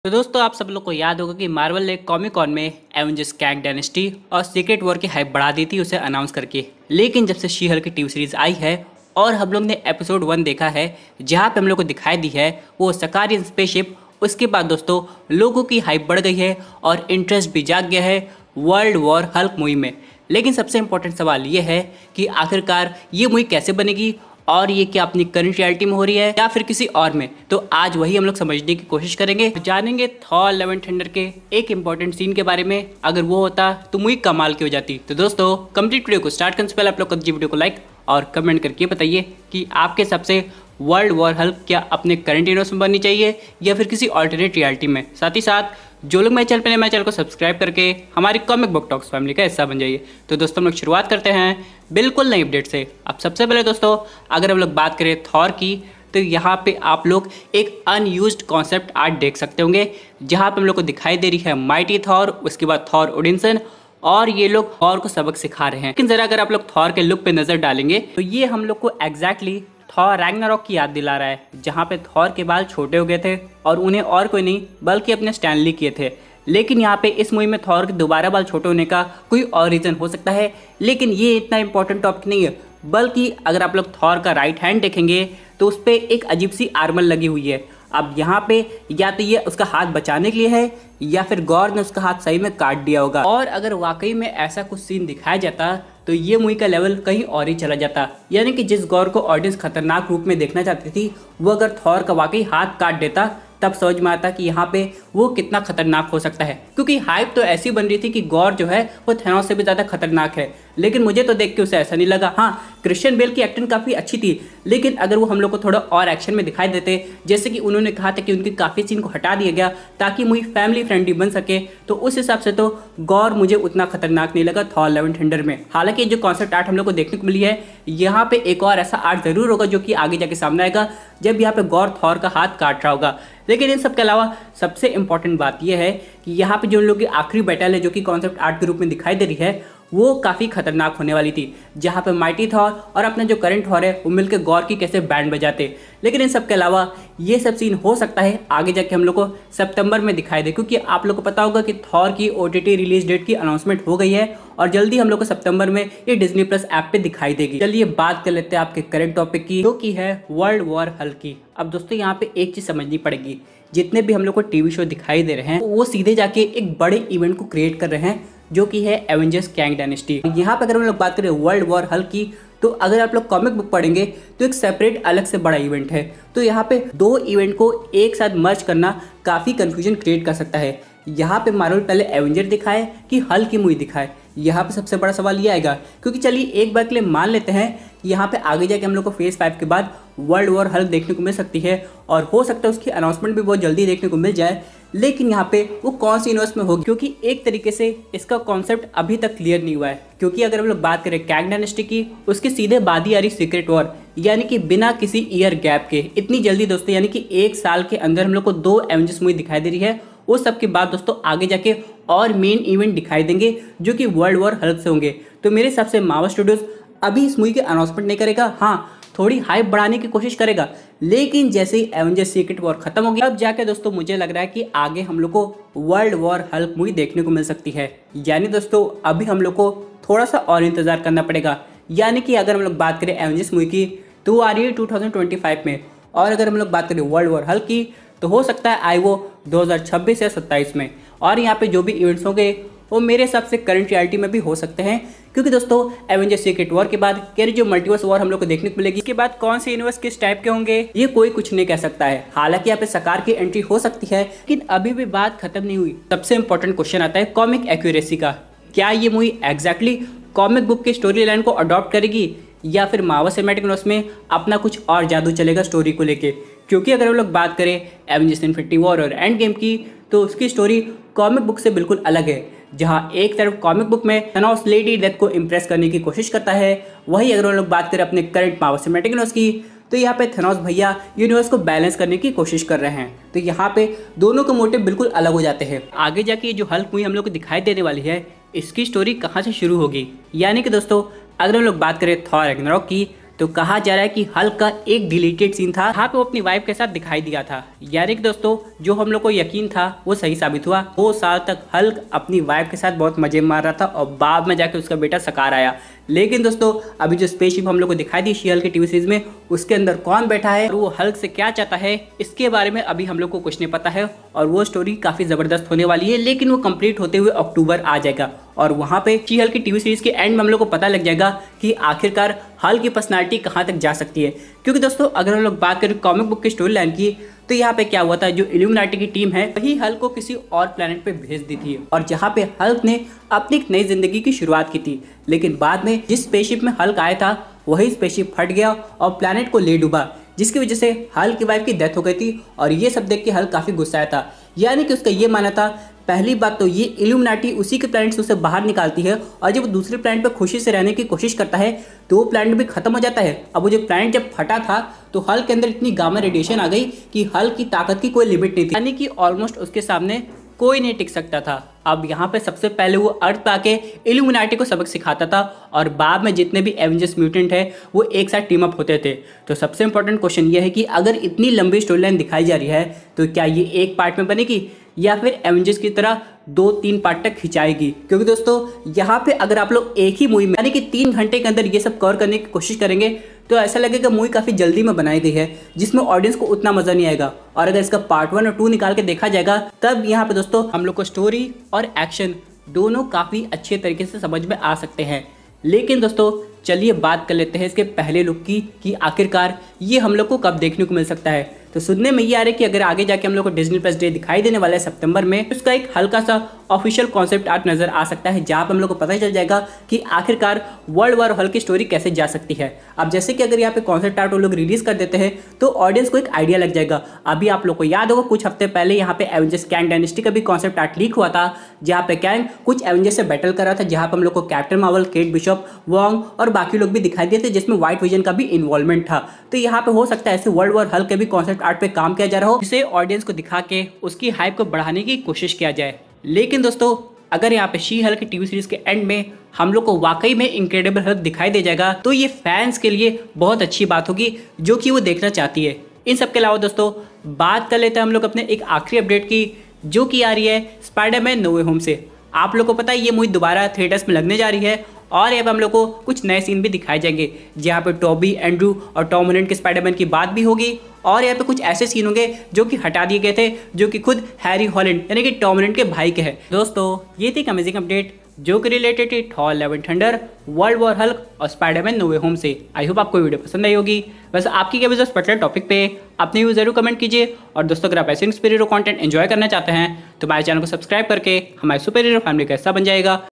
तो दोस्तों आप सब लोग को याद होगा कि मार्वल ने कॉमिक कॉन में एवेंजर्स कैंग डायनेस्टी और सीक्रेट वॉर की हाइप बढ़ा दी थी उसे अनाउंस करके। लेकिन जब से शी हल्क की टीवी सीरीज आई है और हम लोग ने एपिसोड 1 देखा है जहां पे हम लोग को दिखाई दी है वो सकारियन स्पेसशिप, उसके बाद दोस्तों लोगों की हाइप बढ़ गई है और इंटरेस्ट भी जाग गया है वर्ल्ड वॉर हल्क मूवी में। लेकिन सबसे इंपॉर्टेंट सवाल ये है कि आखिरकार ये मूवी कैसे बनेगी और ये क्या अपनी करंट रियलिटी में हो रही है या फिर किसी और में। तो आज वही हम लोग समझने की कोशिश करेंगे, जानेंगे थॉर लव एंड थंडर के एक इंपॉर्टेंट सीन के बारे में। अगर वो होता तो मूवी कमाल की हो जाती। तो दोस्तों कंप्लीट वीडियो को स्टार्ट करने से पहले आप लोग कर दीजिए वीडियो को लाइक और कमेंट करके बताइए कि आपके हिसाब से वर्ल्ड वॉर हल्क क्या अपने करंट यूनिवर्स में बननी चाहिए या फिर किसी ऑल्टरनेट रियलिटी में। साथ ही साथ जो लोग मेरे चैनल पर मेरे चैनल को सब्सक्राइब करके हमारी कॉमिक बुक टॉक्स फैमिली का हिस्सा बन जाइए। तो दोस्तों हम लोग शुरुआत करते हैं बिल्कुल नई अपडेट से। अब सबसे पहले दोस्तों अगर हम लोग बात करें थॉर की, तो यहाँ पे आप लोग एक अनयूज्ड कॉन्सेप्ट आर्ट देख सकते होंगे जहाँ पे हम लोग को दिखाई दे रही है माइटी थॉर, उसके बाद थॉर ओडिनसन, और ये लोग थॉर को सबक सिखा रहे हैं। लेकिन जरा अगर आप लोग थॉर के लुक पे नजर डालेंगे तो ये हम लोग को एग्जैक्टली थॉर रैग्नारॉक की याद दिला रहा है, जहाँ पे थॉर के बाल छोटे हो गए थे और उन्हें और कोई नहीं बल्कि अपने स्टैनली किए थे। लेकिन यहाँ पे इस मूवी में थॉर के दोबारा बाल छोटे होने का कोई और रीज़न हो सकता है, लेकिन ये इतना इंपॉर्टेंट टॉपिक नहीं है। बल्कि अगर आप लोग थॉर का राइट हैंड देखेंगे तो उस पर एक अजीब सी आर्मर लगी हुई है। अब यहाँ पे या तो ये उसका हाथ बचाने के लिए है या फिर गॉर ने उसका हाथ सही में काट दिया होगा। और अगर वाकई में ऐसा कुछ सीन दिखाया जाता तो ये मूवी का लेवल कहीं और ही चला जाता। यानी कि जिस गॉर को ऑडियंस खतरनाक रूप में देखना चाहती थी वो अगर थॉर का वाकई हाथ काट देता तब समझ में आता कि यहाँ पे वो कितना खतरनाक हो सकता है। क्योंकि हाइप तो ऐसी बन रही थी कि गॉर जो है वो थेनोस से भी ज़्यादा खतरनाक है, लेकिन मुझे तो देख के उसे ऐसा नहीं लगा। हाँ, क्रिश्चियन बेल की एक्टिंग काफ़ी अच्छी थी, लेकिन अगर वो हम लोग को थोड़ा और एक्शन में दिखाई देते, जैसे कि उन्होंने कहा था कि उनकी काफ़ी सीन को हटा दिया गया ताकि मूवी फैमिली फ्रेंडली बन सके, तो उस हिसाब से तो गॉर मुझे उतना खतरनाक नहीं लगा थॉर लव एंड थंडर में। हालांकि जो कॉन्सेप्ट आर्ट हम लोग को देखने को मिली है, यहाँ पे एक और ऐसा आर्ट जरूर होगा जो कि आगे जाके सामने आएगा जब यहाँ पे गॉर थॉर का हाथ काट रहा होगा। लेकिन इन सब के अलावा सबसे इंपॉर्टेंट बात यह है कि यहाँ पे जो लोग की आखिरी बैटल है जो कि कॉन्सेप्ट आर्ट के रूप में दिखाई दे रही है वो काफ़ी खतरनाक होने वाली थी, जहाँ पे माइटी थॉर और अपना जो करंट थॉर है वो मिलकर गॉर की कैसे बैंड बजाते। लेकिन इन सब के अलावा ये सब सीन हो सकता है आगे जाके हम लोग को सितंबर में दिखाई दे, क्योंकि आप लोग को पता होगा कि थॉर की OTT रिलीज डेट की अनाउंसमेंट हो गई है और जल्दी हम लोग को सितंबर में ये डिज्नी प्लस ऐप पे दिखाई देगी। चलिए बात कर लेते हैं आपके करंट टॉपिक की, जो कि है वर्ल्ड वॉर हल्क की। अब दोस्तों यहाँ पे एक चीज़ समझनी पड़ेगी, जितने भी हम लोग को टीवी शो दिखाई दे रहे हैं वो सीधे जाके एक बड़े इवेंट को क्रिएट कर रहे हैं जो कि है एवेंजर्स कैंग डायनेस्टी। यहाँ पे अगर हम लोग बात करें वर्ल्ड वॉर हल्क की, तो अगर आप लोग कॉमिक बुक पढ़ेंगे तो एक सेपरेट अलग से बड़ा इवेंट है। तो यहाँ पे दो इवेंट को एक साथ मर्ज करना काफ़ी कंफ्यूजन क्रिएट कर सकता है। यहाँ पे मार्वल पहले एवेंजर दिखाए कि हल्क की मूवी दिखाए, यहाँ पे सबसे बड़ा सवाल ये आएगा। क्योंकि चलिए एक बार के लिए मान लेते हैं कि यहाँ पे आगे जाके हम लोग को फेज 5 के बाद वर्ल्ड वॉर हल्क देखने को मिल सकती है और हो सकता है उसकी अनाउंसमेंट भी बहुत जल्दी देखने को मिल जाए। लेकिन यहाँ पे वो कौन सी यूनिवर्स में होगी, क्योंकि एक तरीके से इसका कॉन्सेप्ट अभी तक क्लियर नहीं हुआ है। क्योंकि अगर हम लोग बात करें कैंग डायनेस्टी की, उसके सीधे बाद ही आ रही सीक्रेट वॉर, यानी कि बिना किसी ईयर गैप के इतनी जल्दी दोस्तों, यानी कि एक साल के अंदर हम लोग को 2 एवेंजर्स मूवी दिखाई दे रही है। उस सब के बाद दोस्तों आगे जाके और मेन इवेंट दिखाई देंगे जो कि वर्ल्ड वॉर हल्क से होंगे। तो मेरे हिसाब से मार्वल स्टूडियोज अभी इस मूवी की अनाउंसमेंट नहीं करेगा। हाँ, थोड़ी हाइप बढ़ाने की कोशिश करेगा, लेकिन जैसे ही एवेंजर्स सीक्रेट वॉर खत्म होगी अब जाके दोस्तों मुझे लग रहा है कि आगे हम लोग को वर्ल्ड वॉर हल्क मूवी देखने को मिल सकती है। यानी दोस्तों अभी हम लोग को थोड़ा सा और इंतजार करना पड़ेगा। यानी कि अगर हम लोग बात करें एवेंजर्स मूवी की तो आ रही है 2025 में, और अगर हम लोग बात करें वर्ल्ड वॉर हल्क की तो हो सकता है आए वो 2026 या 27 में। और यहाँ पे जो भी इवेंट्स होंगे वो मेरे हिसाब से करंट रियलिटी में भी हो सकते हैं, क्योंकि दोस्तों एवेंजर्स सीक्रेट वॉर के बाद क्या जो मल्टीवर्स वॉर हम लोग को देखने को मिलेगी, इसके बाद कौन से यूनिवर्स किस टाइप के होंगे ये कोई कुछ नहीं कह सकता है। हालांकि यहाँ पे सकार की एंट्री हो सकती है, लेकिन अभी भी बात खत्म नहीं हुई। सबसे इंपॉर्टेंट क्वेश्चन आता है कॉमिक एक्यूरेसी का। क्या ये मूवी एग्जैक्टली कॉमिक बुक की स्टोरी लाइन को अडॉप्ट करेगी या फिर मार्वल सिनेमैटिक यूनिवर्स में अपना कुछ और जादू चलेगा स्टोरी को लेके? क्योंकि अगर हम लोग बात करें एवेंजर्स इन्फिनिटी वॉर और एंड गेम की, तो उसकी स्टोरी कॉमिक बुक से बिल्कुल अलग है। जहां एक तरफ कॉमिक बुक में थैनोस लेडी डेथ को इंप्रेस करने की कोशिश करता है, वहीं अगर हम लोग बात करें अपने करंट मार्वल सिनेमैटिक यूनिवर्स की, तो यहाँ पे थैनोस भैया यूनिवर्स को बैलेंस करने की कोशिश कर रहे हैं। तो यहाँ पे दोनों के मोटिव बिल्कुल अलग हो जाते हैं। आगे जाके जो हल्क मूवी हम लोग को दिखाई देने वाली है, इसकी स्टोरी कहाँ से शुरू होगी। यानी कि दोस्तों अगर हम लोग बात करें थॉर रैग्नारॉक की, तो कहा जा रहा है कि हल्क का एक डिलीटेड सीन था जहाँ पे वो अपनी वाइफ के साथ दिखाई दिया था। यानी कि दोस्तों जो हम लोग को यकीन था वो सही साबित हुआ। 2 साल तक हल्क अपनी वाइफ के साथ बहुत मजे मार रहा था और बाद में जाके उसका बेटा सकार आया। लेकिन दोस्तों अभी जो स्पेसशिप हम लोग को दिखाई दी शी हल्क की टीवी सीरीज में, उसके अंदर कौन बैठा है और वो हल्क से क्या चाहता है, इसके बारे में अभी हम लोग को कुछ नहीं पता है। और वो स्टोरी काफी जबरदस्त होने वाली है, लेकिन वो कंप्लीट होते हुए अक्टूबर आ जाएगा और वहां पे शी हल्क की टीवी सीरीज के एंड में हम लोग को पता लग जाएगा कि आखिरकार हल्क की पर्सनालिटी कहां तक जा सकती है। क्योंकि दोस्तों अगर हम लोग बात करें कॉमिक बुक की स्टोरी लाइन की, तो यहाँ पे क्या हुआ था, जो इल्यूमिनाटी की टीम है वही हल्क को किसी और प्लेनेट पे भेज दी थी और जहाँ पे हल्क ने अपनी एक नई जिंदगी की शुरुआत की थी। लेकिन बाद में जिस स्पेसशिप में हल्क आया था वही स्पेसशिप फट गया और प्लेनेट को ले डूबा, जिसकी वजह से हल्क की वाइफ की डेथ हो गई थी। और ये सब देख के हल्क काफी गुस्साया था। यानी कि उसका ये मानना था, पहली बात तो ये इल्यूमिनाटी उसी के प्लैनेट से उसे बाहर निकालती है और जब वो दूसरे प्लैनेट पर खुशी से रहने की कोशिश करता है तो वो प्लैनेट भी खत्म हो जाता है। अब वो जो प्लैनेट जब फटा था तो हल्क के अंदर इतनी गामा रेडिएशन आ गई कि हल्क की ताकत की कोई लिमिट नहीं थी, यानी कि ऑलमोस्ट उसके सामने कोई नहीं टिक सकता था। अब यहाँ पे सबसे पहले वो अर्थ पे आके इल्यूमिनाटी को सबक सिखाता था और बाद में जितने भी एवेंजर्स म्यूटेंट है वो एक साथ टीम अप होते थे। तो सबसे इंपॉर्टेंट क्वेश्चन ये है कि अगर इतनी लंबी स्टोरी लाइन दिखाई जा रही है तो क्या ये एक पार्ट में बनेगी या फिर एवेंजर्स की तरह 2-3 पार्ट तक खिंचाएगी। क्योंकि दोस्तों यहाँ पे अगर आप लोग एक ही मूवी में यानी कि 3 घंटे के अंदर ये सब कवर करने की कोशिश करेंगे तो ऐसा लगेगा मूवी काफ़ी जल्दी में बनाई गई है, जिसमें ऑडियंस को उतना मज़ा नहीं आएगा। और अगर इसका पार्ट 1 और 2 निकाल के देखा जाएगा तब यहाँ पे दोस्तों हम लोग को स्टोरी और एक्शन दोनों काफ़ी अच्छे तरीके से समझ में आ सकते हैं। लेकिन दोस्तों चलिए बात कर लेते हैं इसके पहले लुक की कि आखिरकार ये हम लोग को कब देखने को मिल सकता है। तो सुनने में ये आ रहा है कि अगर आगे जाके हम लोग को डिज्नी प्लस डे दिखाई देने वाला है सितंबर में, उसका एक हल्का सा ऑफिशियल कॉन्सेप्ट आर्ट नजर आ सकता है जहां पर हम लोग को पता चल जाएगा कि आखिरकार वर्ल्ड वॉर हल्क की स्टोरी कैसे जा सकती है। अब जैसे कि अगर यहाँ पे कॉन्सेप्ट आर्ट वो लोग रिलीज कर देते हैं तो ऑडियंस को एक आइडिया लग जाएगा। अभी आप लोग को याद होगा कुछ हफ्ते पहले यहाँ पे एवेंजर्स कैंग डायनेस्टी का भी कॉन्सेप्ट आर्ट लीक हुआ था, जहाँ पे कैंग कुछ एवेंजर्स से बैटल कर रहा था, जहाँ पर हम लोग को captain Marvel, Kate Bishop, Wong और बाकी लोग भी दिखाई दिए थे, जिसमें व्हाइट विजन का भी इन्वॉल्वमेंट था। तो यहाँ पे हो सकता है ऐसे वर्ल्ड वॉर हल्क के भी कॉन्सेप्ट आर्ट पे काम किया जा रहा हो, जिसे ऑडियंस को दिखा के उसकी हाइप को बढ़ाने की कोशिश किया जाए। लेकिन दोस्तों अगर यहाँ पे शी हल्क की टीवी सीरीज के एंड में हम लोग को वाकई में इनक्रेडिबल हल्क दिखाई दे जाएगा तो ये फैंस के लिए बहुत अच्छी बात होगी जो कि वो देखना चाहती है। इन सब के अलावा दोस्तों बात कर लेते हैं हम लोग अपने एक आखिरी अपडेट की, जो कि आ रही है स्पाइडरमैन नो वे होम से। आप लोग को पता है ये मूवी दोबारा थिएटर्स में लगने जा रही है और यहाँ पर हम लोग को कुछ नए सीन भी दिखाए जाएंगे, जहाँ पे टॉबी, एंड्रू और टॉम हॉलैंड के स्पाइडरमैन की बात भी होगी। और यहाँ पे कुछ ऐसे सीन होंगे जो कि हटा दिए गए थे, जो कि खुद हैरी हॉलैंड यानी कि टॉम हॉलैंड के भाई के हैं। दोस्तों ये थी एक अमेजिंग अपडेट जो कि रिलेटेड थी Thor love and thunder, world war Hulk और स्पाइडरमैन नो वे होम से। आई होप आपको वीडियो पसंद आई होगी। वैसे आपकी क्या इस पर्टिकुलर टॉपिक पे अपने व्यूज जरूर कमेंट कीजिए। और दोस्तों अगर आप ऐसे सुपर हीरो कंटेंट एंजॉय करना चाहते हैं तो हमारे चैनल को सब्सक्राइब करके हमारे सुपर हीरो फैमिली का हिस्सा बन जाएगा।